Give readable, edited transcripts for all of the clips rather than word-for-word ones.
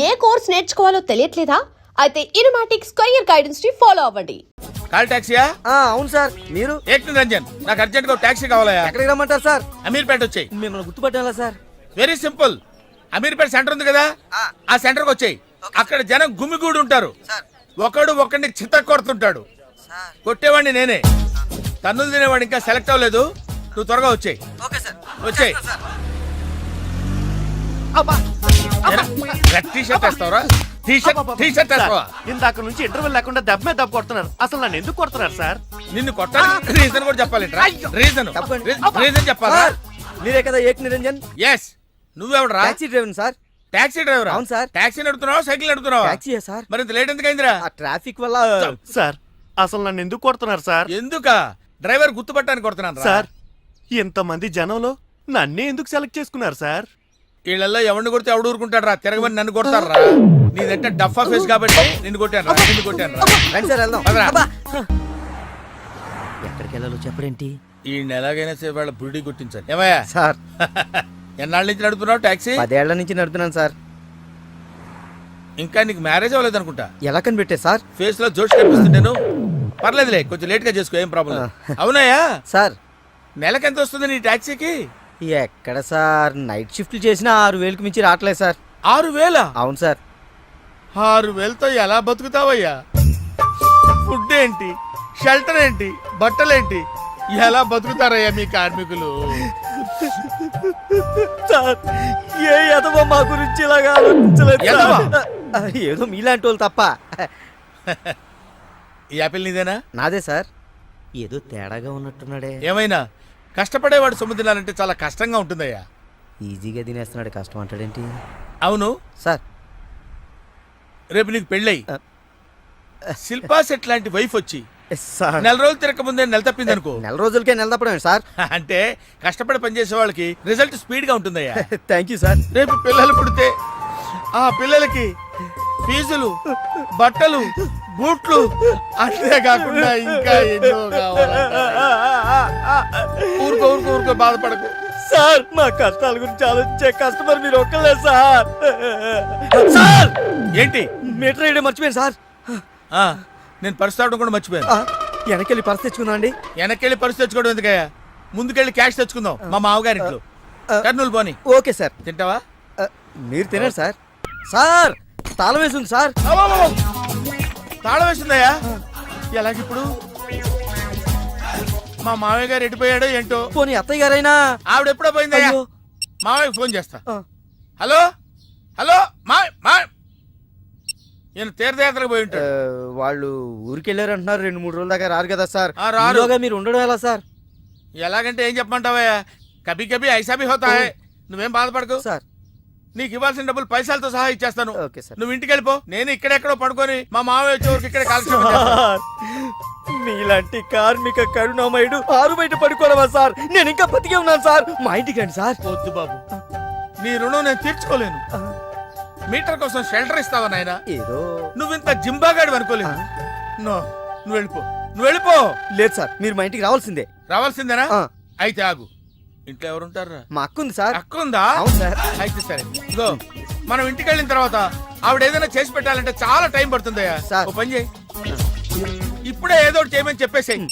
ఏ course నేర్చుకోవాలో తెలియట్లేదా? అయితే ఇనుమాటిక్ square guidance ని follow అవ్వండి. కాల్ టాక్సీయా? అవును సార్. మీరు? ఏక్ నిరంజన్, నాకు అర్జెంట్ గా టాక్సీ కావాలయా. ఎక్కడికి రమ్మంటారు సార్? అమీర్పేట వచ్చేయి. మిమ్మల్ని గుర్తుపట్టాలా sir? Very simple. Ameerpet centre ఉంది కదా, ఆ సెంటర్ కి వచ్చేయి. అక్కడ జనం గుమిగూడి ఉంటారు. ఒకడు ఒకడిని చిత్త కొడుతుంటాడు. కొట్టేవాడిని నేనే. తన్నులు తినేవాడు ఇంకా సెలెక్ట్ అవ్వలేదు. నువ్వు త్వరగా వచ్చేయి. వచ్చేయి. ఇందాక నుంచి ఇంటర్వెల్ లేకుండా దెబ్బ మీద దెబ్బ కొడుతున్నారు. అసలు నన్ను ఎందుకు కొడుతున్నారు సార్? నిన్ను కొట్టాలి రీజన్ కూడా చెప్పాలి. రీజన్ చెప్పాలా? మీరే కదా ఏక్ నిరంజన్? ఎస్. నువ్వెవడరా? Taxi driver sir. Taxi driver? అవును సార్. టాక్సీ నడుపుతున్నావా సైకిల్ నడుపుతున్నావా? టాక్సీయే సార్. మరి ఇంత లేట్ ఎందుకైందిరా? ఆ ట్రాఫిక్ వల్ల. సార్ అసలు నన్ను ఎందుకు కొడుతున్నారు సార్? ఎందుక? డ్రైవర్ గుర్తుపట్టడానికి కొడుతున్నాను సార్. ఇంతమంది జనంలో నన్నే ఎందుకు సెలెక్ట్ చేసుకున్నారు సార్? వీళ్ళల్లో ఎవరిని కొడితే ఎవడు ఊరుకుంటాడు రా? తిరగమని నన్ను కొడతారు రా. నీదంటే డఫా ఫేస్ కాబట్టి నిన్ను కొట్టాను రా. రండి సార్ వెళ్దాం. పదరా. ఎక్కడికి వెళ్ళాలో చెప్పడేంటి? ఈ ఎలాగైనా సరే వాళ్ళ బుడి కొట్టించాలి. ఏమయ్యా సార్, ఎన్నాళ్ళ నుంచి నడుపుతున్నావు టాక్సీ? 10 ఏళ్ల నుంచి నడుపుతున్నాను సార్. ఇంకా నీకు మ్యారేజ్ అవ్వలేదు అనుకుంటా. ఎలా కనిపెట్టే సార్? ఫేస్ లో జోష్ కనిపిస్తుంటేను. పర్లేదులే, కొంచెం లేట్ గా చేసుకో, ఏం ప్రాబ్లం. అవునాయా సార్, నెలకి ఎంత వస్తుంది నీ టాక్సీకి? ఎక్కడ సార్, నైట్ షిఫ్ట్లు చేసినా 6,000కి మించి రావట్లేదు సార్. 6,000? అవును సార్. 6,000తో ఎలా బతుకుతావయ్యా? ఫుడ్ ఏంటి, షెల్టర్ ఏంటి, బట్టలేంటి, ఎలా బతుకుతారయ్యా మీ కార్మికులు? సార్, ఏ ఎదవో మా గురించి ఇలాగా ఆలోచించలేదు. ఏదో మీలాంటి వాళ్ళు తప్ప. ఈ యాపిల్ నీదేనా? నాదే సార్. ఏదో తేడాగా ఉన్నట్టున్నాడే. ఏమైనా కష్టపడేవాడు సొమ్ము తినాలంటే చాలా కష్టంగా ఉంటుందయ్యా. ఈజీగా తినేస్తున్నాడు, కష్టం అంటాడేంటి? అవును సార్, రేపు నీకు పెళ్ళయి శిల్పా సెట్ లాంటి వైఫ్ వచ్చి సార్ 4 రోజులు తిరగక ముందే నెల తప్పింది అనుకో. 4 రోజులకే నెల తప్పడం సార్? అంటే కష్టపడి పనిచేసే వాళ్ళకి రిజల్ట్ స్పీడ్ గా ఉంటుందయ్యా. Thank you sir. రేపు పిల్లలు పుడితే ఆ పిల్లలకి ఫీజులు, బట్టలు, బూట్లు, అంతే కాకుండా ఇంకా ఎన్నో కావాలి. ఊరుకో బాధపడకు సార్. మా కష్టాల గురించి ఆలోచించే కస్టమర్ మీరు ఒక్కలే సార్. సార్, ఏంటి? మీటర్ వేయడం మర్చిపోయాను సార్. నేను పర్సు తాగడం కూడా మర్చిపోయాను. వెనకెళ్ళి పర్స్ తెచ్చుకుందాం అండి. వెనకెళ్ళి పర్సు తెచ్చుకోవడం ఎందుకయ్యా? ముందుకెళ్ళి క్యాష్ తెచ్చుకుందాం. మా మామగారింట్లో కర్నూలు పోని. Okay sir. తింటావా? మీరు తినండి సార్. సార్, తాళం వేసింది సార్. తాళం వేసిందయ్యా? ఎలాగిప్పుడు? మా మామయ్య గారు ఎడిపోయాడో ఏంటో. పోనీ అత్తయ్య గారైనా? ఆవిడ ఎప్పుడో పోయిందయ్యా. మామయ్య ఫోన్ చేస్తా. హలో నేను తీర్థయాత్రకు పోయి ఉంటాడు. వాళ్ళు ఊరికి వెళ్ళారు అంటున్నారు. 2-3 రోజుల దాకా రారు కదా సార్. రారుగా మీరు ఉండడం ఎలా సార్? ఎలాగంటే ఏం చెప్పమంటావయ్యా? కభీ కభీ ఐసా భీ హోతా హై. నువ్వేం బాధపడకు సార్. నీకు ఇవ్వాల్సిన డబ్బులు పైసలతో సహా ఇచ్చేస్తాను. Okay sir. నువ్వు ఇంటికి వెళ్ళిపో. నేను ఇక్కడెక్కడో పడుకొని మా మామయ్య వచ్చే వరకు ఇక్కడ కాల్చి. మీలాంటి కార్మిక కరుణామయుడు ఆరు బయట పడుకోవడమా సార్? నేను ఇంకా బతికే ఉన్నాను సార్. మా ఇంటికి రండి సార్. వద్దు బాబు, నీ రుణం నేను తీర్చుకోలేను. మీటర్ కోసం షెల్టర్ ఇస్తావా నాయనా? ఏదో నువ్వు ఇంత జింబాగాడు అనుకోలేదు. నువ్వు వెళ్ళిపో. లేదు సార్, మీరు మా ఇంటికి రావాల్సిందే. రావాల్సిందేనా? అయితే ఆగు. ఇంట్లో ఎవరుంటారా? మా అక్క ఉంది సార్. అక్క ఉందా? అవును సార్. అయితే సరే, ఇగో మనం ఇంటికి వెళ్ళిన తర్వాత ఆవిడ ఏదైనా చేసి పెట్టాలంటే చాలా టైం పడుతుందయ్యా. ఓ పని చేయి, ఇప్పుడే ఏదో ఒకటి చేయమని చెప్పేసేయ్.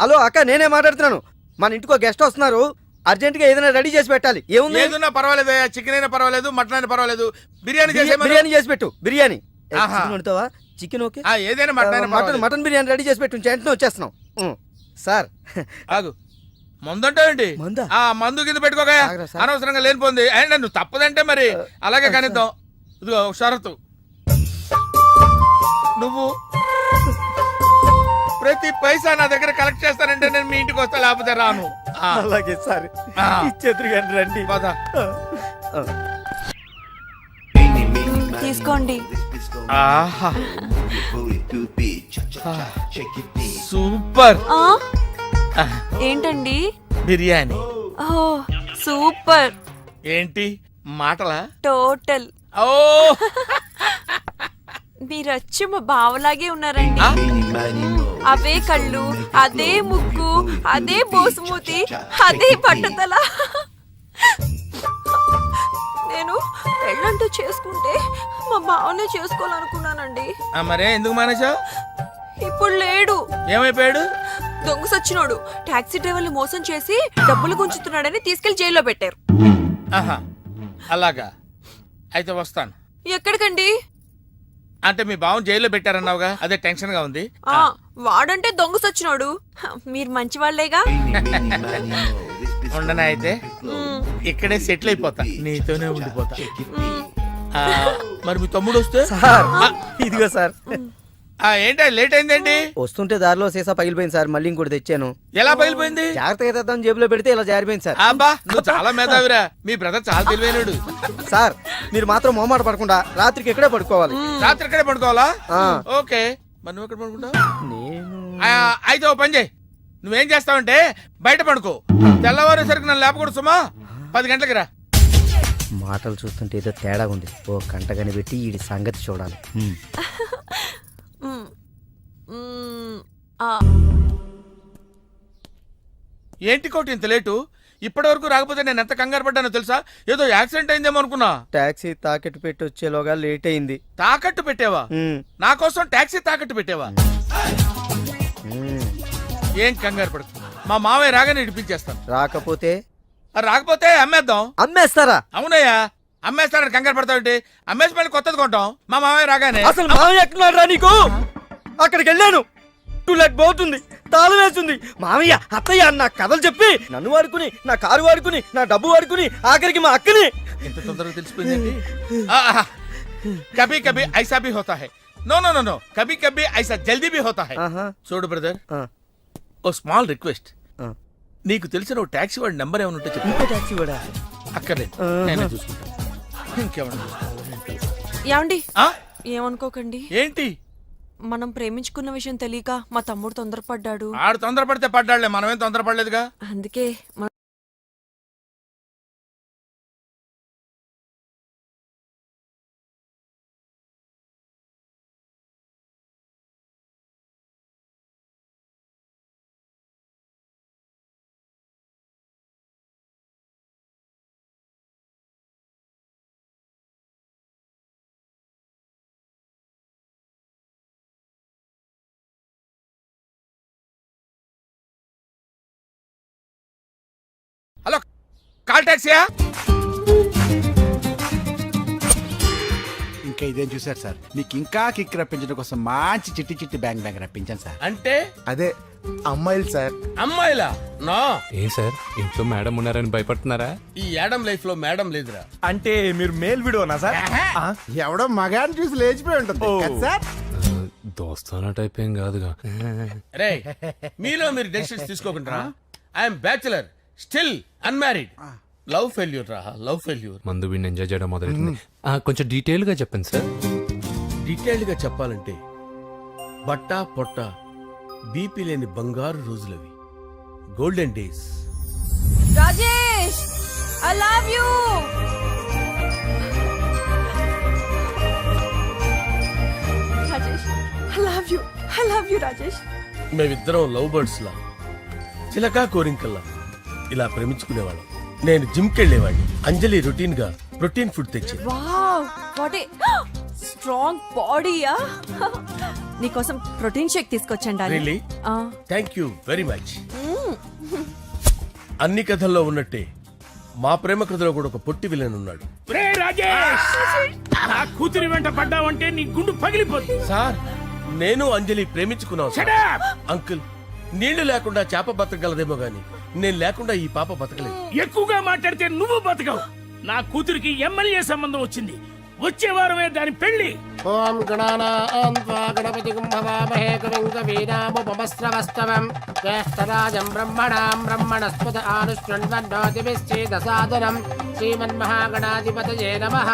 హలో అక్క, నేనే మాట్లాడుతున్నాను. మన ఇంటికి ఒక గెస్ట్ వస్తున్నారు. అర్జెంట్ గా ఏదైనా రెడీ చేసి పెట్టాలి. ఏదైనా పర్వాలేదు, చికెన్ అయినా పర్వాలేదు, మటన్ అయినా పర్వాలేదు. బిర్యానీ చేసి పెట్టు. బిర్యానీ వండుతావా? Chicken okay. ఏదైనా మటన్ బిర్యానీ రెడీ చేసి పెట్టు. వెంటనే వచ్చేస్తున్నాం సార్. ఆగు, మందంటావేంటి? మందు కింద పెట్టుకోగా అనవసరంగా లేనిపోంది. అండ్ నువ్వు తప్పదంటే మరి అలాగే కనిద్దాం. ఇదిగో షరతు, నువ్వు ప్రతి పైసా నా దగ్గర కలెక్ట్ చేస్తానంటే నేను మీ ఇంటికి వస్తా, లేకపోతే రాను. అలాగే సార్, ఇచ్చేద్దరు రండి. తీసుకోండి. సూపర్. ఏంటండి? బిర్యానీ. సూపర్. ఏంటి మాటలా? టోటల్. ఓ, మీరొచ్చి మా బావలాగే ఉన్నారండి. అవే కళ్ళు, అదే ముక్కు, అదే బోసుమూతి, అదే పట్టుదల. నేను పెళ్ళంటూ చేసుకుంటే మా బావనే చేసుకోవాలనుకున్నానండి. మరే ఎందుకు మానేశావు? ఇప్పుడు లేడు, ఏమైపోయాడు? దొంగ సచ్చినోడు టాక్సీ డ్రైవర్ని మోసం చేసి డబ్బులు గుంజుతున్నాడని తీసుకెళ్లి జైల్లో పెట్టారు. ఆహా, అలాగా. అయితే వస్తాను. ఎక్కడికండి? అంటే మీ బావని జైల్లో పెట్టారన్నావుగా, అదే టెన్షన్ గా ఉంది. వాడంటే దొంగ సచ్చినోడు, మీరు మంచి వాళ్ళేగా. ఉండనా అయితే ఇక్కడే సెటిల్ అయిపోతా, నీతోనే ఉండిపోతా. మరి మీ తమ్ముడు వస్తే? సార్ ఇదిగో సార్. ఏంటి లేట్ అయిందేంటి? వస్తుంటే దారిలో సీసా పగిలిపోయింది సార్, మళ్ళీ ఇంకోటి తెచ్చాను. ఎలా పగిలిపోయింది? జాగ్రత్తగా తెద్దాం జేబులో పెడితే ఇలా జారిపోయింది సార్. అబ్బా నువ్వు చాలా మేధావిరా, మీ బ్రదర్ చాలా తెలివైనడు. సార్ మీరు మాత్రం మొహమాట పడకుండా రాత్రికి ఇక్కడే పడుకోవాలి. రాత్రి ఇక్కడే పడుకోవాలా? ఆ. ఓకే, మరి నువ్వు ఎక్కడ పడుకుంటావు? నేను అయితే ఓ పని చేయి, నువ్వేం చేస్తావంటే బయట పడుకో, తెల్లవారేసరికి నన్ను లేపకూడదు సుమా. 10 గంటలకి రా. మాటలు చూస్తుంటే ఏదో తేడా ఉంది. ఓ గంట కనిపెట్టి ఈ సంగతి చూడాలి. ఏంటి కోటి ఇంత లేటు? ఇప్పటి వరకు రాకపోతే నేను ఎంత కంగారు పడ్డానో తెలుసా? ఏదో యాక్సిడెంట్ అయిందేమో అనుకున్నా. టాక్సీ తాకెట్టు పెట్టి వచ్చేలోగా లేట్ అయింది. తాకట్టు పెట్టావా? నా కోసం టాక్సీ తాకట్టు పెట్టావా? ఏం కంగారు పడకు, మా మావయ్య రాగానే ఇడిపించేస్తాను. రాకపోతే? రాకపోతే అమ్మేద్దాం. అమ్మేస్తారా? అవునయ్యా, అమ్మేస్తాడని కంగారు పడతావుంటి? అమ్మేసి మళ్ళీ కొత్తది కొంటాం మా మావయ్య రాగానే. అసలు మామయ్య ఎక్కడున్నాడు నీకు? అక్కడికి వెళ్ళాను, టూలెట్ పోతుంది, తాళం వేస్తుంది. మామయ్య అత్తయ్య అన్న కథలు చెప్పి నన్ను వాడుకుని, నా కారు వాడుకుని, నా డబ్బు వాడుకుని, ఆఖరికి మా అక్కని. ఎంత తొందరగా తెలిసిపోయింది. కభీ కభీ ఐసా భీ హోతా హై. నో నో నో నో, కభీ కభీ ఐసా జల్దీ భీ హోతా హై. చూడు బ్రదర్, ఓ స్మాల్ రిక్వెస్ట్. నీకు తెలిసిన ఓ టాక్సీ వాడి నెంబర్ ఏమైనా ఉంటే చెప్పు. టాక్సీ వాడా? అక్కర్లేదు, నేనే చూసుకుంటా. ఇంకేమన్నా ఏమండి, ఏమనుకోకండి. ఏంటి? మనం ప్రేమించుకున్న విషయం తెలియక మా తమ్ముడు తొందరపడ్డాడు. ఆడు తొందరపడితే పడ్డాడులే, మనమేం తొందరపడలేదుగా. అందుకే హలో, కాల్ టాక్సీయా? ఇంకా ఇదేం చూసారు సార్, మీకు ఇంకా కిక్ రప్పించడం కోసం మంచి చిట్టి చిట్టి బ్యాంగ్ బ్యాంగ్ రప్పించాను సార్. అంటే అదే అమ్మాయిలు సార్. అమ్మాయిలా? నో. ఏ సార్, ఇంట్లో మేడం ఉన్నారని భయపడుతున్నారా? ఈ యాడమ్ లైఫ్ లో మేడం లేదురా. అంటే మీరు మేల్ వీడియోనా సార్? ఎవడో మగాన్ని చూసి లేచిపోయి ఉంటుంది కదా సార్. దోస్తానా టైప్ ఏం కాదుగా. రే, మీలో మీరు డెసిషన్స్ తీసుకోకుండా. I'm bachelor, still unmarried. Love failure రా, లవ్ ఫెయిల్యూర్. మందు వీడిని ఎంజాయ్ చేయడం మొదలైంది. కొంచెం డీటెయిల్ గా చెప్పండి సార్. డీటెయిల్డ్ గా చెప్పాలంటే బట్టా పొట్ట బీపీ లేని బంగారు రోజులవి, golden days. Rajesh, I love you. Rajesh, I love you, I love you Rajesh. మేమిద్దరం లవ్ బర్డ్స్ లా, చిలకా కోరింకల్లా ఇలా ప్రేమించుకునేవాళ్ళం. నేను జిమ్ కెళ్ళేవాడిని, అంజలి రొటీన్ గా ప్రోటీన్ ఫుడ్ తెచ్చి. వావ్, వాట్ ఏ స్ట్రాంగ్ బాడీయా. నీకోసం ప్రోటీన్ షేక్ తీసుకొచ్చండి. Really? Thank you very much. అన్ని కథల్లో ఉన్నట్టే మా ప్రేమ కథలో కూడా ఒక పొట్టి విలన్ ఉన్నాడు. కూతురి వెంట పడ్డావంటే నీ గుండు పగిలిపోతుంది. సార్, నేను అంజలి ప్రేమించుకున్నాను సార్. అంకుల్, నీళ్లు లేకుండా చేప బతకగలదేమో గాని నేను లేకుండా ఈ పాప బతకలేదు. ఎక్కువగా మాట్లాడితే నువ్వు బతకవు. నా కూతురికి ఎమ్మెల్యే సంబంధం వచ్చింది, వచ్చే వారమే దాని పెళ్లి. ఓం గణానాం త్వా గణపతిం భవామహే కవిం కవీనాముపమస్రవస్తవం జ్యేష్ఠరాజం బ్రహ్మణాం బ్రహ్మణస్పద ఆనుష్ణ్వన్నోతిభిశ్చేదసాదనం శ్రీమన్మహాగణాధిపతయే నమః.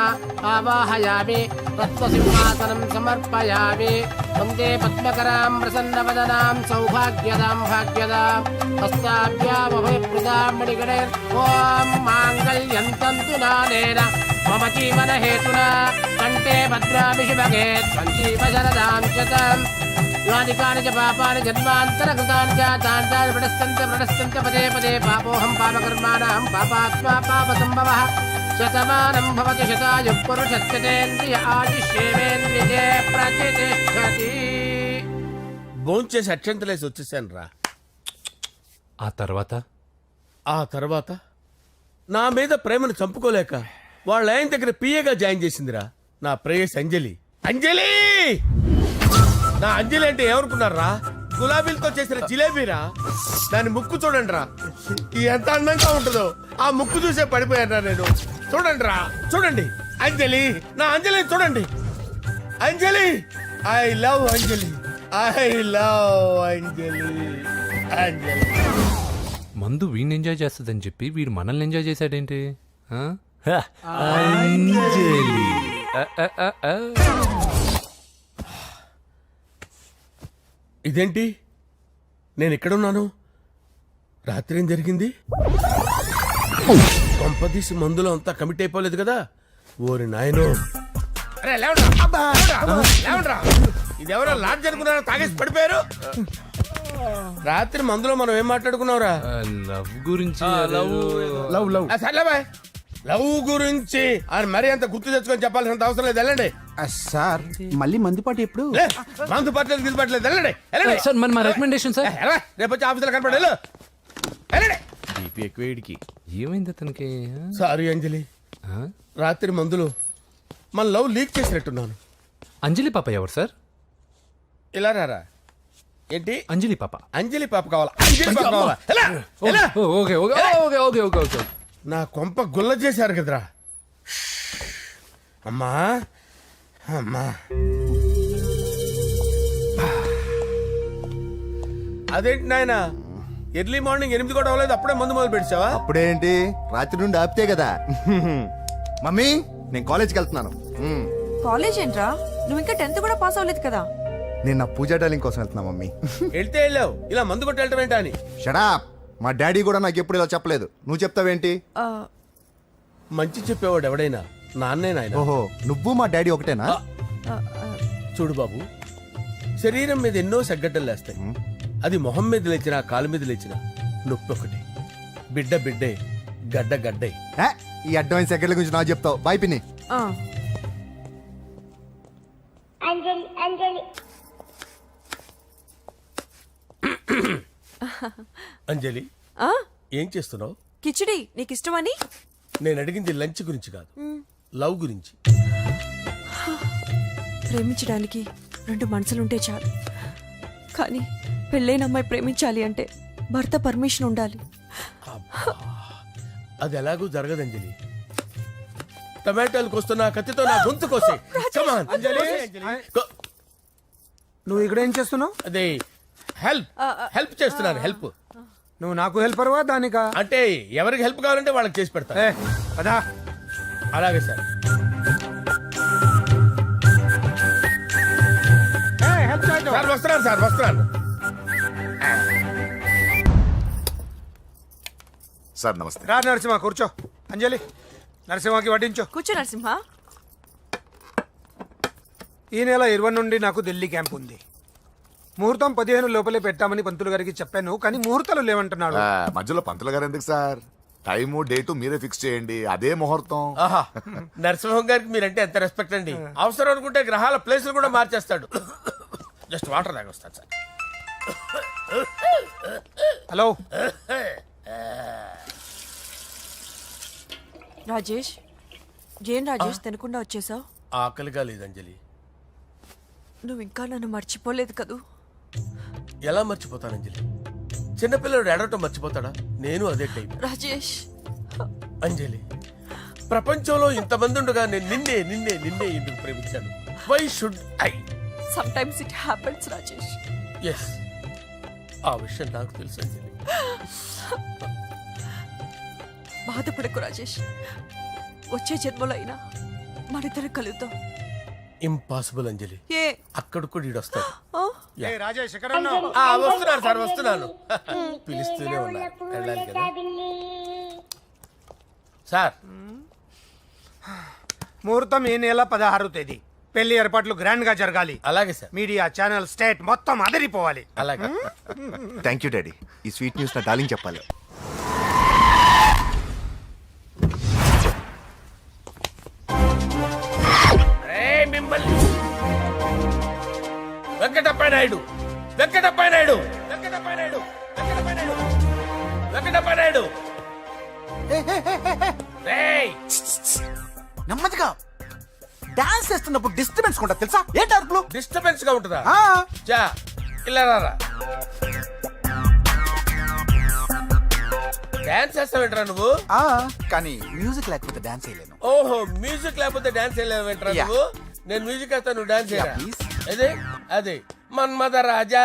ఆవాహయామి తత్వసింహాసనం సమర్పయామి. వందే పద్మకరాం ప్రసన్నవదనాం సౌభాగ్యదాం భాగ్యదాం హస్తాభ్యామభయప్రదాం మణిగణే. ఓం మాంగళ్యం తంతు నానేన మమ జీవన హేతునా కంటే భద్రాభి శుభగే త్వం జీవ శరదాం శతం. యానికాని చ పాపాని జన్మాంతరకృతాని చ తాంతాని ప్రణశ్యంత పదే పదే పాపోహం పాపకర్మాణం పాపాత్మా పాపసంభవః శతమానం భవతి శతాయుః పురుషస్యతేంద్రియ ఆదిశ్యేవేంద్రియే ప్రతిష్టతి. భోంచేసి అక్షంతలేసి వచ్చేసాను రా. ఆ తర్వాత ఆ తర్వాత నా మీద ప్రేమను చంపుకోలేక వాళ్ళ ఆయన దగ్గర పిఏగా జాయిన్ చేసిందిరా నా ప్రేయస్ అంజలి. అంజలి నా అంజలి అంటే ఏమనుకున్నారా? గులాబీలతో చేసిన జిలేబీరా. దాని ముక్కు చూడండి రా, ఎంత అందంగా ఉంటుందో. ఆ ముక్కు చూసే పడిపోయారా నేను. చూడండి రా, చూడండి అంజలి, నా అంజలి చూడండి. Anjali, I love Anjali, I love Anjali. Anjali మందు వీడిని ఎంజాయ్ చేస్తుందని చెప్పి వీడు మనల్ని ఎంజాయ్ చేశాడేంటి? ఆ? ఇదేంటి, నేను ఎక్కడున్నాను? రాత్రి ఏం జరిగింది? కొంపదీసి మందులో అంతా కమిట్ అయిపోలేదు కదా? ఓరి నాయనో. అరే లేవండ్రా, లేవండ్రా. ఇదెవరో లాడ్జ్ అనుకున్నారో తాగేసి పడిపోయారు. రాత్రి మందులో మనం ఏం మాట్లాడుకున్నావురా? లవ్ గురించి లవ్ లవ్ సర్లే బాయ్, లవ్ గురించి అని మరీ అంత గుర్తు తెచ్చుకొని చెప్పాల్సినంత అవసరం లేదు. వెళ్ళండి. సార్ మళ్ళీ మందుపాటి ఎప్పుడు? లే, మందు పట్టలేదు గిల్లు పట్టలేదు. వెళ్ళండి, వెళ్ళండి. సార్ మరి మా రికమెండేషన్ సార్. ఎలా? రేపు వచ్చి ఆఫీసులో కనపడి వెళ్ళు. వెళ్ళండి. ఏమైంది అతనికి? సారీ అంజలి, ఆ? రాత్రి మందులో మన లవ్ లీక్ చేసినట్టున్నాను. అంజలి పాప ఎవరు సార్? ఇలా రారా. ఏంటి? అంజలి పాప. అంజలి పాప కావాలా? అంజలి పాప కావాలా? ఎలా? ఎలా? Okay okay okay okay okay okay. నా కొంప గుల్ల చేశారు కదరా. అమ్మా అమ్మా, అదేంటి నాయన, ఎర్లీ మార్నింగ్ 8 కూడా అవ్వలేదు, అప్పుడే మందు మొదలు పెడిచావా? అప్పుడేంటి, రాత్రి నుండి ఆపితే కదా. మమ్మీ, నేను కాలేజ్కి వెళ్తున్నాను. కాలేజ్ ఏంట్రా, నువ్వు ఇంకా 10th కూడా పాస్ అవ్వలేదు కదా. నేను నా పూజా డాలింగ్ కోసం వెళ్తున్నా మమ్మీ. వెళ్తే వెళ్ళావు, ఇలా మందు కొట్టి వెళ్ళటం ఏంటా అని. షడా, మా డాడీ కూడా నాకు ఎప్పుడు ఇలా చెప్పలేదు. నువ్వు చెప్తావేంటి? ఆ, మంచి చెప్పేవాడు ఎవడైనా నాన్నే నాయన. ఓహో, నువ్వు మా డాడీ ఒకటేనా? ఆ, ఆ, చూడు బాబు, శరీరం మీద ఎన్నో సగ్గడ్డలు లేస్తాయి. అది మొహం మీద లేచినా కాలు మీద లేచినా నొప్పి ఒకటి. బిడ్డ బిడ్డే, గడ్డ గడ్డే. ఏ, ఈ అడ్వాన్స్ సెకండ్ల గురించి నాకు చెప్తావు. బాయ్ పిన్ని. ఆ. అంజలి, ఆ? ఏం చేస్తున్నావు? కిచిడి నీకు ఇష్టమని. నేను అడిగింది లంచ్ గురించి కాదు, లవ్ గురించి. ప్రేమించడానికి 2 మనసులుంటే చాలు, కానీ పెళ్ళైన అమ్మాయి ప్రేమించాలి అంటే భర్త పర్మిషన్ ఉండాలి. అది ఎలాగూ జరగదు అంజలి. టమాటాలు కోస్తున్నా కత్తితో నా గొంతు కోసే. Come on. నువ్వు ఇక్కడ ఏం చేస్తున్నావు? అదే హెల్ప్ చేస్తున్నాను. హెల్ప్ నువ్వు నాకు హెల్పర్వా దానికా? అంటే ఎవరికి హెల్ప్ కావాలంటే వాళ్ళకి చేసి పెడతా. అదా అలాగే సార్. సార్ వస్తున్నాను, సార్ వస్తున్నాను. సార్ నమస్తే. రా నరసింహ, కూర్చో. అంజలి, నరసింహకి వడ్డించో. కూర్చో నరసింహ. ఈ నెల 20 నుండి నాకు ఢిల్లీ క్యాంప్ ఉంది. ముహూర్తం 15 లోపలే పెట్టామని పంతులు గారికి చెప్పాను, కానీ ముహూర్తాలు లేవంటున్నాడు. మధ్యలో పంతులు గారు ఎందుకు సార్? టైము డేటు మీరే ఫిక్స్ చేయండి, అదే ముహూర్తం. ఆహా, నరసింహం గారికి మీరంటే ఎంత రెస్పెక్ట్ అండి. అవసరం అనుకుంటే గ్రహాల ప్లేసులు కూడా మార్చేస్తాడు. జస్ట్ వాటర్ తాగొస్తాను సార్. హలో రాజేష్, ఏం రాజేష్ తినకుండా వచ్చేసావు? ఆకలిగా లేదు అంజలి. నువ్వు ఇంకా నన్ను మర్చిపోలేదు కదూ? ఎలా మర్చిపోతాను అంజలి? చిన్నపిల్లడు ఏడవటం మర్చిపోతాడా? నేను అదే టైప్. రాజేష్, అంజలి, ప్రపంచంలో ఇంతమంది ఉండగా నేను నిన్నే నిన్నే నిన్నే ఎందుకు ప్రేమించాను? Why should I? Sometimes it happens Rajesh. Yes, ఆ విషయం నాకు తెలుసు అంజలి. బాధపడకు రాజేష్, వచ్చే జన్మలో అయినా మనిద్దరం కలుద్దాం. ఇంపాసిబుల్ అంజలి. ఏ అక్కడ కూడా ఈడొస్తాడు. ఆ? రాజేష్, ఎక్కడ ఉన్నావు? వస్తున్నాను సార్, వస్తున్నాను. పిలుస్తూనే ఉన్నారు, వెళ్ళాలి కదా సార్. ముహూర్తం ఈ నెల 16వ తేదీ. పెళ్లి ఏర్పాట్లు గ్రాండ్ గా జరగాలి. అలాగే సార్. మీడియా ఛానల్ స్టేట్ మొత్తం అదిరిపోవాలి. అలాగే. Thank you daddy. ఈ స్వీట్ న్యూస్ నా డార్లింగ్ చెప్పాలి. ఏయ్ మిమ్మల్ని వెంకటప్ప నాయుడు, వెంకటప్ప నాయుడు, వెంకటప్ప నాయుడు, వెంకటప్ప నాయుడు, వెంకటప్ప నాయుడు. ఏయ్ నెమ్మదిగా డాన్స్ చేస్తున్నప్పుడు డిస్టర్బెన్స్ కొంటా తెలుసా? ఏంటి అరుపులు? డిస్టర్బెన్స్ గా ఉంటుందా? ఆ, చా ఇలా రారా. డాన్స్ చేస్తావేంట్రా నువ్వు? ఆ, కానీ మ్యూజిక్ లేకపోతే డాన్స్ చేయలేను. ఓహో, మ్యూజిక్ లేకపోతే డాన్స్ చేయలేవేంట్రా Yeah. నువ్వు? నేను మ్యూజిక్ వేస్తా, నువ్వు డాన్స్ చేయరా? Yeah, please. అదే అదే మన్మద రాజా,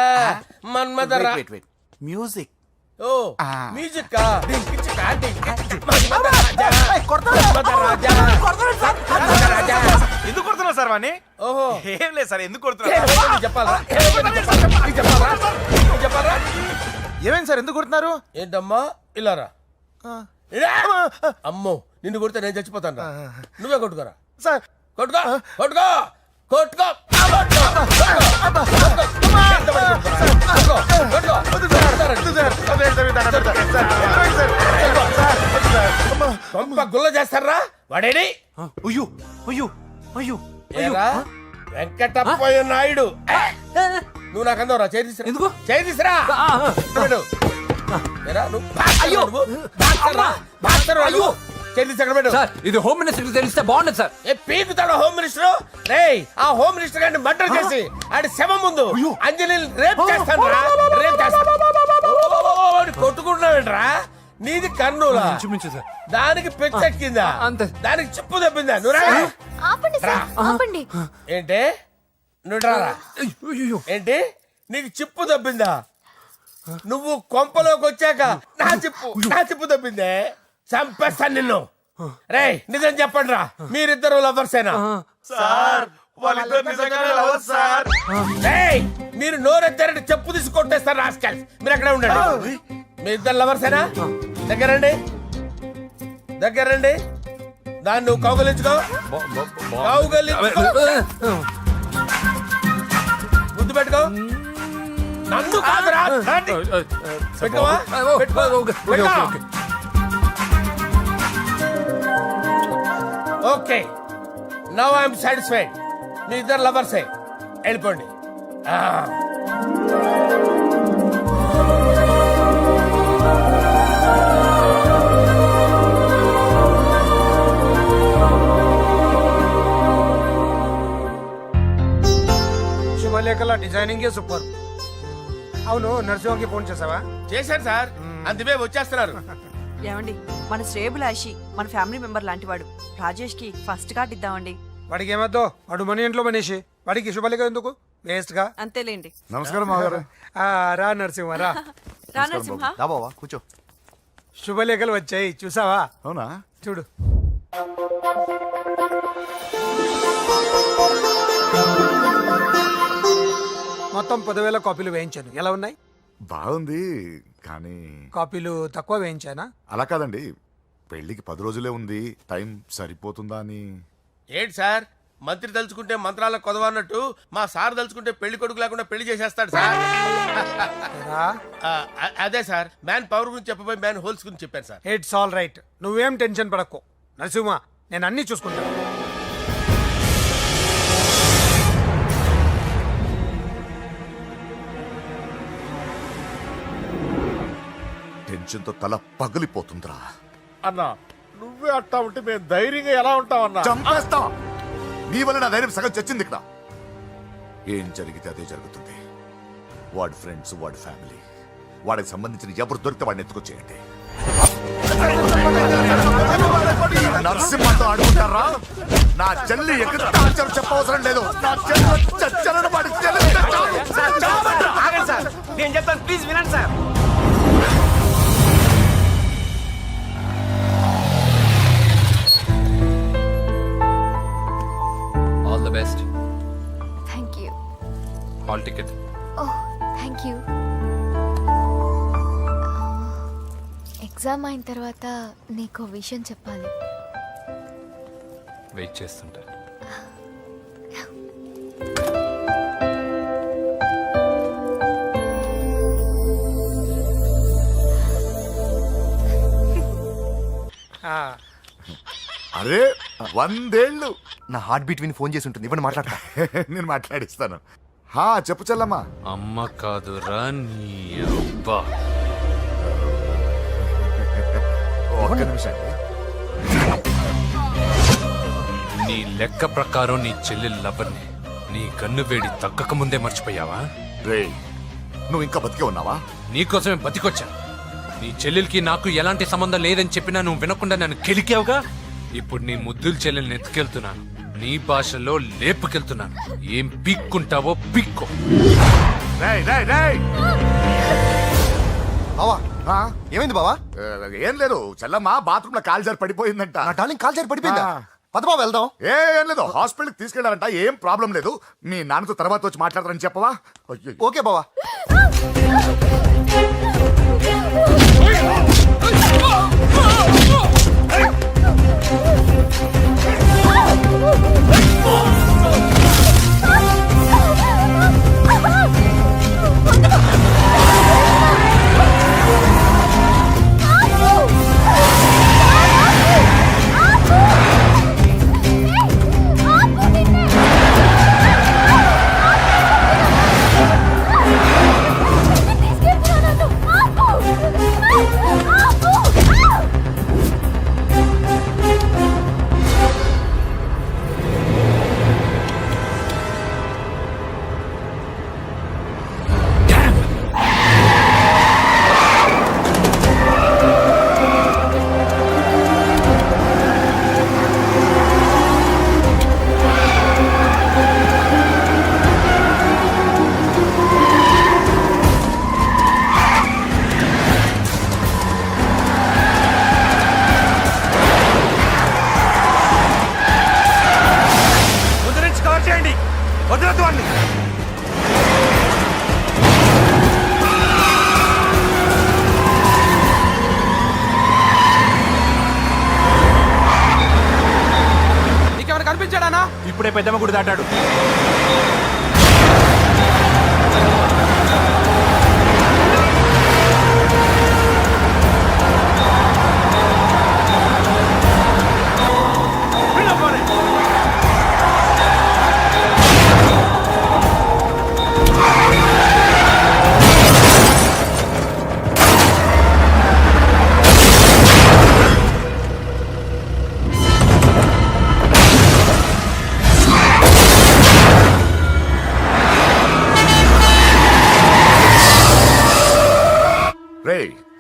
మన్మద రా. Wait wait music. ఓ Ah. మ్యూజిక్ కా డింకిచికా డింకి మన్మద రాజా, మన్మద రాజా, మన్మద రాజా. ఎందుకు కొడుతున్నారు సార్ వాణ్ణి? ఓహో ఏం లేదు సార్, ఎందుకు ఏ, కొడుతున్నారు? నీకు చెప్పాలా? నీకు చెప్పాలా? నీకు చెప్పాలా? ఏమైంది సార్, ఎందుకు కొడుతున్నారు? ఏంటమ్మా ఇలా రా. ఇలా. అమ్మో నిన్ను కొడితే నేను చచ్చిపోతాను రా. నువ్వే కొట్టుకోరా. సార్ కొట్టుకో కొట్టుకో కొట్టుకో కొట్టుకో. కొంప గుల్ల చేస్తారా వాడేడి? అయ్యో అయ్యో అయ్యో ఏరా వెంకటప్పయ్య నాయుడు. నువ్వు నాకు అందవరా చేయి తీసురా. ఎందుకు? చేయి తీసురా. పెట్టు. ఏరా, నువ్వు బాక్సర్ రా నువ్వు. బాక్సర్ రా. బాక్సర్ రా నువ్వు. చేయి తీసి అక్కడ పెట్టు. సార్ ఇది హోమ్ మినిస్టర్ తెలిస్తే బాగుండదు సార్. ఏ పీకుతాడు హోమ్ మినిస్టర్. రేయ్ ఆ హోమ్ మినిస్టర్ గారిని మర్డర్ చేసి ఆడి శవం ముందు అంజలి రేప్ చేస్తాను రా. రేప్ చేస్తాను. కొట్టుకుంటున్నావేంట్రా? నీది కర్నూలా? ఇంచుమించు సార్. దానికి పెచ్చెక్కిందా? అంతే. దానికి చిప్పు తప్పిందా? నువ్వు రా. ఆపండి సార్, ఆపండి. ఏంటి నువ్వు రారా. అయ్యో ఏంటి నీకు చిప్పు తప్పిందా? నువ్వు కొంపలోకి వచ్చాక నా చిప్పు తప్పిందే. చంపేస్తాను నిన్ను. రేయ్ నిజం చెప్పండి రా, మీరిద్దరు లవర్సేనా? సార్ వాళ్ళిద్దరు నిజంగానే లవర్స్ సార్. రేయ్ మీరు నోరెత్తారంటే చెప్పు తీసి కొట్టేస్తారు రాస్కల్స్. మీరు అక్కడే ఉండండి. మీ ఇద్దరు లవర్సేనా? దగ్గరండి, దగ్గరండి. దాన్ని నువ్వు కౌగలించుకో, కౌగలించుకో, ముద్దు పెట్టుకో. నన్ను కాదురా. పెట్టుకోవా? పెట్టుకో. పెట్టుకో. Okay now I am satisfied. మీ ఇద్దరు లవర్సే, వెళ్ళిపోండి. శుభలేఖల డిజైనింగ్ సూపర్. అవును, నరసింహకి ఫోన్ చేసావా? చేశాను సార్, అందువే వచ్చేస్తున్నారు. ఏమండి, మన శ్రేయబులాషి మన ఫ్యామిలీ మెంబర్ లాంటివాడు. రాజేష్ కి ఫస్ట్ కార్డ్ ఇద్దామండి. వాడికి ఏమద్దో, వాడు మన ఇంట్లో మనిషి. వాడికి శుభలేఖ ఎందుకు వేస్ట్ గా? అంతేలేండి. నమస్కారం మామగారు. రా నరసింహ రా. రా నరసింహ. రా బావా కూర్చో. శుభలేఖలు వచ్చాయి చూసావా? అవునా? చూడు. మొత్తం 10,000 కాపీలు వేయించాను. ఎలా ఉన్నాయి? బాగుంది కానీ కాపీలు తక్కువ వేయించానా? అలా కాదండి, పెళ్లికి 10 రోజులే ఉంది, టైం సరిపోతుందా అని. ఏంటి సార్ మంత్రి తలుచుకుంటే మంత్రాలకు కొదవన్నట్టు మా సార్ తలుచుకుంటే పెళ్లి కొడుకు లేకుండా పెళ్లి చేసేస్తాడు సార్. రా. అదే సార్ మ్యాన్ పవర్ గురించి చెప్పబోయి మ్యాన్ హోల్స్ గురించి చెప్పాను సార్. It's all right. నువ్వేం టెన్షన్ పడకు నరసింహ, నేను అన్ని చూసుకుంటాను. టెన్షన్తో తల పగిలిపోతుందిరా. అన్నా నువ్వే అట్టా ఉంటే మేము ధైర్యంగా ఎలా ఉంటామన్నా? చంపేస్తా. నీ వల్ల నా ధైర్యం సగం చచ్చింది ఇక్కడ. ఏం జరిగితే అదే జరుగుతుంది. వాడి ఫ్రెండ్స్, వాడి ఫ్యామిలీ, వాడికి సంబంధించిన ఎవరు దొరికితే వాడిని ఎత్తుకొచ్చేయండి. నరసింహతో ఆడుకుంటారా? నా చెల్లి ఎక్కడ చెప్పవసరం లేదు. నా చెల్లి చచ్చలను వాడి చెల్లి. నేను చెప్తాను, ప్లీజ్ వినండి sir. All the best. Thank you. Hall ticket. Oh thank you. Exam అయిన తర్వాత నీకు విషయం చెప్పాలి. వెయిట్ చేస్తుంటా. 100 ఏళ్ళు. నా హార్ట్ బీట్ విని ఫోన్ చేసి ఉంటుంది. ఇవ్వండి మాట్లాడతా. నేను మాట్లాడిస్తాను. చెప్పు చెల్లమ్మా. అమ్మ కాదురా నీ అబ్బా. ఒక్క నిమిషం. నీ లెక్క ప్రకారం నీ చెల్లెలు లవర్ని నీ కన్ను వేడి తగ్గక ముందే మర్చిపోయావా? రేయ్, నువ్వు ఇంకా బతికే ఉన్నావా? నీకోసమే బతికొచ్చా. నీ చెల్లెలకి నాకు ఎలాంటి సంబంధం లేదని చెప్పినా నువ్వు వినకుండా నన్ను కెలికావుగా. ఇప్పుడు నీ ముద్దుల చెల్లెల్ని ఎత్తుకెళ్తున్నాను, నీ భాషలో లేపుకెళ్తున్నాను. ఏం పీక్కుంటావో పీక్కో. రేయ్ రేయ్ రేయ్. బావా ఏమైంది బావా? ఏం లేదు, చెల్లమ్మ బాత్రూమ్ లో కాలు జారి పడిపోయిందంట. నా డార్లింగ్ కాల్ చేరి పడిపోయిందా? పద బావ వెళ్దాం. ఏం లేదు, హాస్పిటల్కి తీసుకెళ్ళారంట. ఏం ప్రాబ్లం లేదు. మీ నాన్నతో తర్వాత వచ్చి మాట్లాడతారని చెప్పవా? అయ్యో. ఓకే బావా. ఇప్పుడే పెద్దమ్మ గుడి దాటాడు.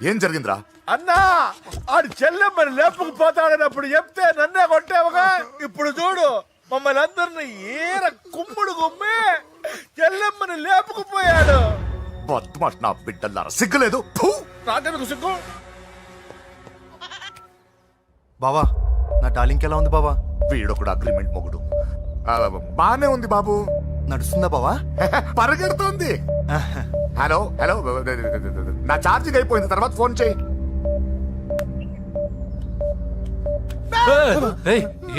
ఏం జరిగిందిరా? అన్నా, ఆడు చెల్లెమ్మని లేపుకుపోతాడన్నప్పుడు చెప్తే నన్నే కొట్టావుగా. ఇప్పుడు చూడు, మమ్మల్ని అందరిని ఏర కుమ్ముడు గుమ్మి చెల్లెమ్మని లేపుకుపోయాడు. బద్మాష్ నా బిడ్డల్లారా, సిగ్గులేదు? నాకెందుకు సిగ్గు? బావా నా డార్లింగ్ ఎలా ఉంది బావా? వీడొకడు అగ్రిమెంట్ మొగుడు. బానే ఉంది బాబు. నడుస్తుందా బావా? పరిగెడుతోంది. హలో హలో, నా ఛార్జింగ్ అయిపోయింది, తర్వాత ఫోన్ చేయి.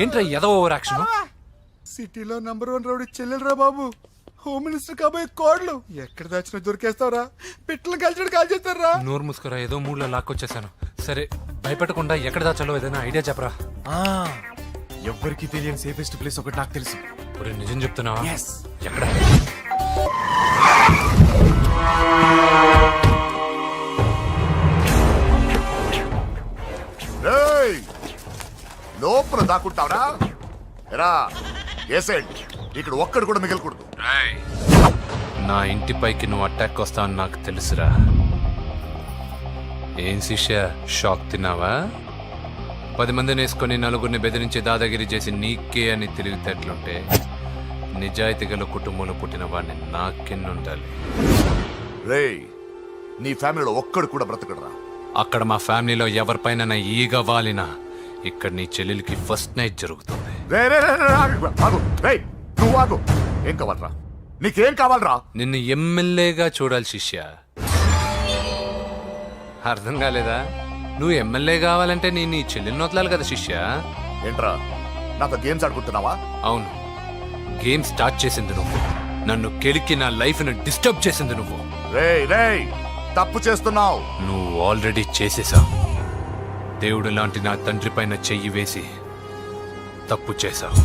ఏంట్రా ఏదో ఓవర్ యాక్షన్? సిటీలో #1 రౌడీ చెల్లెలరా బాబు. హోమ్ మినిస్టర్ కాబోయే కోడ్లు ఎక్కడ దాచినా దొరికేస్తావరా? పిట్టలు కలిసి కాల్ చేస్తారా? నోరు ముసుకురా, ఏదో మూడ్లో లాక్కొచ్చేసాను. సరే, భయపెట్టకుండా ఎక్కడ దాచాలో ఏదైనా ఐడియా చెప్పరా. ఎవ్వరికి తెలియని సేఫెస్ట్ ప్లేస్ ఒకటి నాకు తెలుసు. ఒరే, నిజం చెప్తున్నావా? ఎక్కడ? లోపల దాక్కుంటావరా? ఎరా ఏసేంటి, ఇక్కడ ఒక్కడు కూడా మిగలకూడదు. నా ఇంటిపైకి నువ్వు అటాక్ వస్తావని నాకు తెలుసురా. ఏం శిష్య, షాక్ తిన్నావా? 10 మందిని వేసుకొని నలుగురిని బెదిరించి దాదాగిరి చేసి నీకే అని తెలివితేటలుంటే నిజాయితీ గల కుటుంబంలో పుట్టిన వాడిని నాకెన్నుండాలి. రేయ్, నీ ఫ్యామిలీలో ఒక్కడు కూడా బ్రతకడరా? అక్కడ మా ఫ్యామిలీలో ఎవరిపైన ఈగ వాలినా ఇక్కడ నీ చెల్లెలికి ఫస్ట్ నైట్ జరుగుతుంది. నువ్వు ఆగు. ఏం కావాలరా? నీకేం కావాలరా? నిన్ను ఎమ్మెల్యేగా చూడాలి శిష్య. అర్థం కాలేదా? నువ్వు ఎమ్మెల్యే కావాలంటే నేను నీ చెల్లెల్ని వదలాలి కదా శిష్య. ఏంట్రా, నాతో గేమ్స్ ఆడుకుంటున్నావా? అవును, గేమ్ స్టార్ట్ చేసింది నువ్వు. నన్ను కెలికి నా లైఫ్ ను డిస్టర్బ్ చేసింది నువ్వు. రేయ్ రేయ్, తప్పు చేస్తున్నావు. నువ్వు ఆల్రెడీ చేసేసావు. దేవుడు లాంటి నా తండ్రి పైన చెయ్యి వేసి తప్పు చేశావు.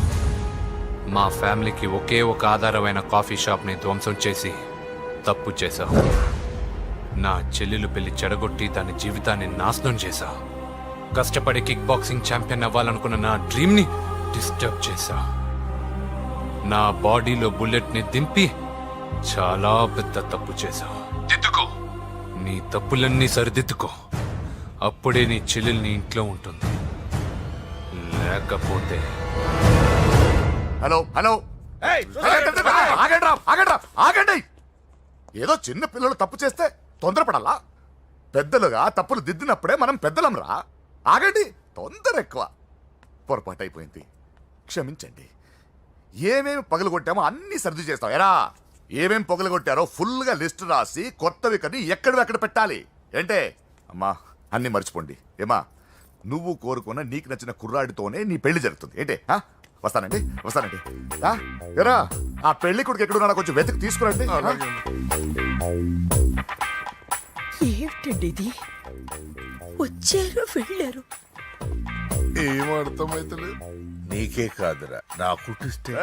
మా ఫ్యామిలీకి ఒకే ఒక ఆధారమైన కాఫీ షాప్ని ధ్వంసం చేసి తప్పు చేశావు. నా చెల్లెలు పెళ్లి చెడగొట్టి దాని జీవితాన్ని నాశనం చేశావు. కష్టపడి కిక్ బాక్సింగ్ ఛాంపియన్ అవ్వాలనుకున్న నా డ్రీమ్ని డిస్టర్బ్ చేశావు. నా బాడీలో బుల్లెట్ని దింపి చాలా పెద్ద తప్పు చేశావు. దిద్దుకో, నీ తప్పులన్నీ సరిదిద్దుకో. అప్పుడే నీ చెల్లెలు నీ ఇంట్లో ఉంటుంది. లేకపోతే హలో హలో ఆగండి. ఏదో చిన్న పిల్లలు తప్పు చేస్తే తొందరపడాలా? పెద్దలుగా తప్పులు దిద్దినప్పుడే మనం పెద్దలంరా. ఆగండి, తొందర ఎక్కువ. పొరపాటు అయిపోయింది, క్షమించండి. ఏమేమి పగలగొట్టామో అన్ని సర్ది చేస్తాం. ఎరా ఏమేం పగలగొట్టారో ఫుల్గా లిస్ట్ రాసి కొత్తవి కని ఎక్కడివి పెట్టాలి. ఏంటే అమ్మా, అన్ని మర్చిపోండి. ఏమా, నువ్వు కోరుకున్న నీకు నచ్చిన కుర్రాడితోనే నీ పెళ్లి జరుగుతుంది. ఏంటే వస్తానండి. ఎరా ఆ పెళ్లి కొడుకు ఎక్కడున్నా కొంచెం వెతికి తీసుకురండి. ఏమిటండి ఇది? వచ్చారు వెళ్ళారు. ఏం అర్థమైతలేదు. నీకే కాదురా, నా కుట్టిస్తే